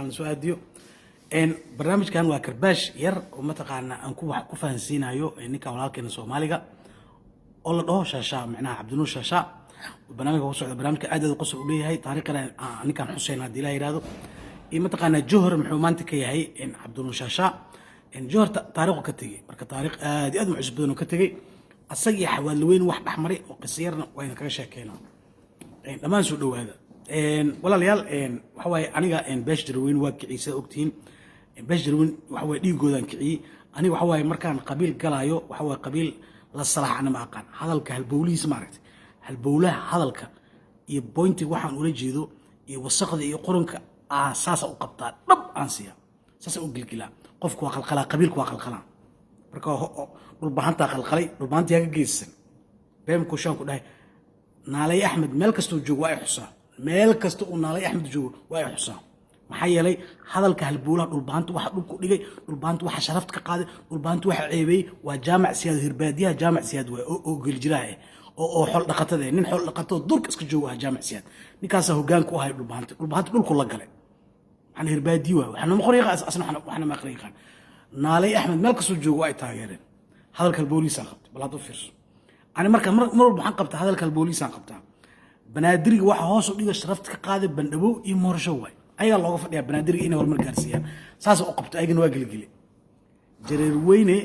سؤال إن برنامج كان وكرباش ير ومتقعنا أنكو وحكو فانسينايو إنك ولكن سوماليغا الله ده شاشة معناها عبد النور شاشة البرنامج هو سعود برنامج عدد قصة وليه هي طريقة أنك حسين هدي لا يرادو إيه متقعنا جوهر محومانتك هي إن عبد النور شاشة إن جوهر تاريخه كتجي بركة تاريخ دي أدم عجبونه كتجي السجي حوالوين واحد أحمري وقصيرنا وين كرشة كينا إن لما نسولو هذا إن ولا ليال إن وحوي أنا إن باش دروين واقعي سأكتين باش دروين وحوي دي جودان كعي أنا وحوي مركان قبيل قلايو وحوي قبيل للصراحة أنا ما أقان هذا البوليس ماركت هالبوله هذا الك يبوينتي واحد ولا جيدو يوثق ذي يقولونك أساس وقبطان رب أنسيا أساس وقلقلا قفك وقلقلا قبيلك وقلقلا بركوا بالبحنتا قلقلي بالبحنتا يجيسن بهم كوشان كده نالي أحمد ملكستو جو واي حسام ملكستو نالي أحمد جو واي حسام محيلي هذا الكهلبوله بالبحنتا واحد لقي بالبحنتا واحد شرفت كقاضي بالبحنتا واحد عيبي وجامع سياد هربادية جامع سياد وقل جراحي oo xol dhaqatada nin xol dhaqato durka iska jooga jaamac siyaad ninkaas hoggaan ku ahay dhulbaanta dhulku la galay waxaan hirbaadi waxaan ma qoriiqa asna waxaan ma qoriiqan naalay axmed meel ka soo joogo ay taageereen hadalka booliiska qabtay bal hadu fiirso ani marka mar waxaan qabtaa hadalka booliiska qabtaa banaadiriga waxa hoos u dhiga sharafta ka qaaday bandhabow iyo moorsho way ayaa looga fadhiyaa banaadiriga inay hormar gaarsiiyaan saas oo qabtay ayagana waa gilgili jareer weyne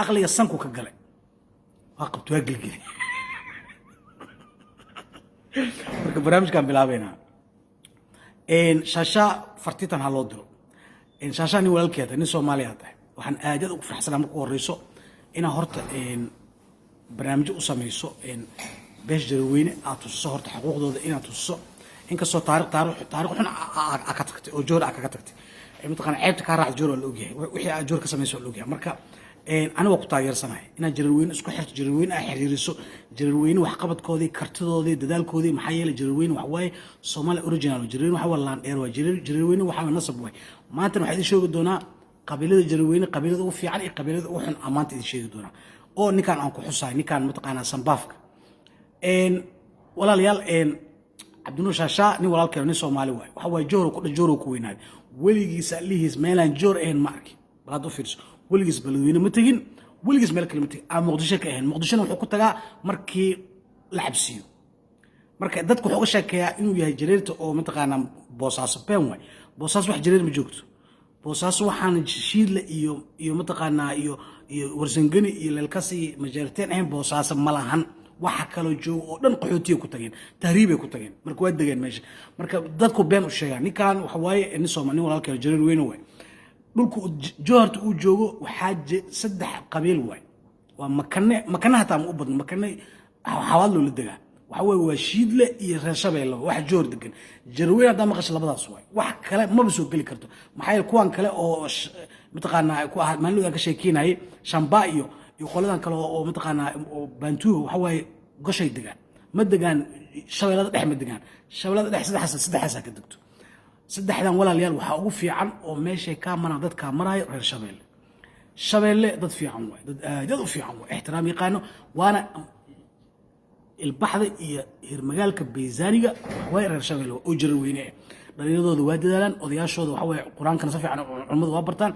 aqliga sanku ka galay waa qabtay waa gilgili marka barnaamijkan bilaabayna shaasha fartitan ha loo diro shaasha nin walaalkeeda nin Soomaaliya tahay waxaan aad ugu faraxsanahay markuu horeyso ina horta barnaamij u sameeyso beesh jarweyne aad tuso horta xuquuqdooda inaad tuso inkastoo taariikh xun ka tagtay oo joor ka tagtay mid ceebta ka raac joor la ogyahay wixii aad joor ka sameeyso la ogyahay marka أنا وقت تاجر سنة إن جروين إسكو حرت جروين أحريرسو جروين وحقبت كودي كرتودي ددال كودي محيل جروين وحواي صومال أوريجينال جروين وحول لان إيروا جروين وحول نصب واي ما أنت واحد يشوف دونا قبيلة جروين قبيلة وفي علي قبيلة وحن أمانة يشوف دونا أو نكان أنكو حساي نكان متقانا سنبافك إن ولا ليال إن عبد النور شاشة ني ولا الكلام صومالي واي وحواي جورو كل جورو كويناد ولي يسأليه زميلان جور إن ماركي بعده فيرس ولجس بلوينه متجين ولجس ملك المتجين مقدشة كأهن مقدشة وحكوا تجا مركي لعبسيو مركي دتك حكوا شكيا إنه يهجريرته أو متقانا بوساس بينوي بوساس واحد جرير مجوكته بوساس واحد شيل إيو متقانا إيو ورزنجني إلى الكسي مجرتين أهم بوساس ملاهن وحكلو جو ودن قحوتيو كتجين تهريبي كتجين مركوا دجين ماشي مركي دتك بين الشيء يعني كان وحواي الناس هم ولا كانوا جرير وينوي dhulku joorta uu joogo waxa saddex qabiil way waa makanaha taa u badan makana xawaad loo degaa waxa way waa shiidle iyo reer shabeelle wax joor degan jarweyn hada maqash labadaas way wax kale ma soo gali karto maxay kuwan kale oo mataqaana ku ah maalinta ka sheekinay shamba iyo qoladan kale oo mataqaana bantu waxa way gashay degaan ma degaan shabeellada dhex ma degaan shabeellada dhex saddex ka degto saddexdan walaalyaal waxa ugu fiican oo meeshay ka maraan dadka marayo reer shabeelle dad fiican way dad u fiican way ixtiraam yaqaano waana ilbaxda iyo hirmagaalka beezaaniga way reer shabeelle oo jarweyne dhalinyadooda waa dadaalan odayaashooda waxa way quraankana si fiican culimadu waa bartaan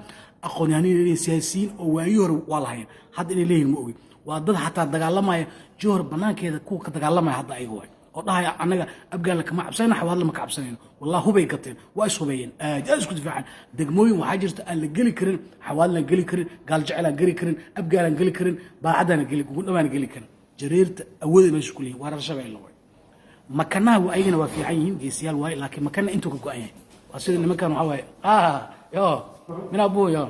aqoon-yahaniin iyo siyaasiyiin oo waayii hore waa lahayn hadda inay leeyihiin ma ogi waa dad xataa dagaalamaya joor banaankeeda ku ka dagaalamaya hadda ayaga way oo dhahay anaga abgaal kama cabsanayna xawaadla ma ka cabsanayna wallahi hubay gateen waa ishubayeen aad isku difaacan degmooyin waxa jirta aan la gali karin xawaadla gali karin gaal jecel aan gali karin abgaal aan gali karin baacadana gali ugu dhamaan gali karin jareerta awood ma isku leeyahay waa shabeelle way makanaha waa ayagana waa fiican yihiin geesiyaal way laakiin makana intuu ka go'an yahay waa sida nimankan waxa way yo mina buu yo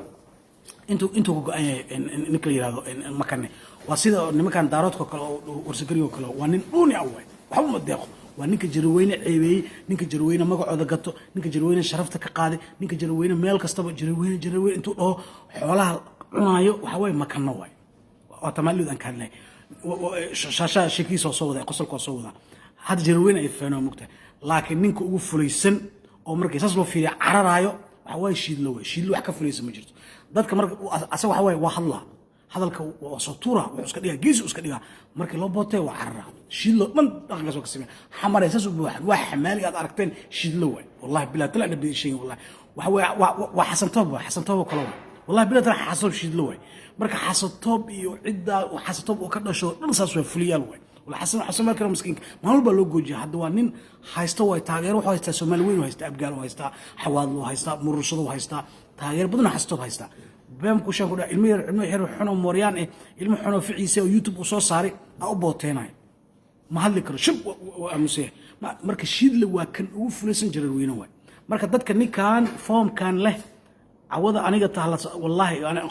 intuu ka go'an yahay ninka la yiraahdo makane waa sida nimankan daaroodka kale oo warsagariyo kale waa nin dhuuni away waxba ma deeqo waa ninka jarweyne ceebeeyay ninka jarweyne magacooda gato ninka jarweyne sharafta ka qaaday ninka jarweyne meel kastaba jarweyne intuu dhaho xoolaha cunaayo waxa way makano way waa tamaalid aan ka hadlay shaasha sheekiisa soo wada qosolka soo wada had jarweyne ay faano mugta laakiin ninka ugu fulaysan oo markay saas loo fiiriyo cararaayo waxa way shiidlo wax ka fulaysan ma jirto dadka marka asaga waxa way waa hadla hadalka waa sawtura wuxuu iska dhigaa geesi iska dhigaa markii loo bootay waa carara shidlo dhan dhaqanka soo kasbay xamaraysa soo buuxan wax xamaaliga aad aragteen shidlo way wallahi bilaa tala dhabi shay wallahi وحسن توب كلام والله بلا ترى حسن شيء لوي مركا حسن توب iyo cida حسن توب oo ka dhasho dhan saas way fuliyaan way wala حسن markaa miskiin ma walba loo goojiyo hadda waa nin haysto way taageero wuxuu haystaa Soomaali weyn haysta abgaal haysta xawaad loo haysta murushado haysta taageer badan حسن توب haysta baan ku shan ku dhaa ilmo yar xuno mooryaan ilmo xuno ficiisa oo YouTube u soo saaray u booteenay ma hadli karo shib waa amse marka shiidle waa kan ugu fulaysan jiray weyna way marka dadka ninkan form kan leh عوض أنا قلت والله أنا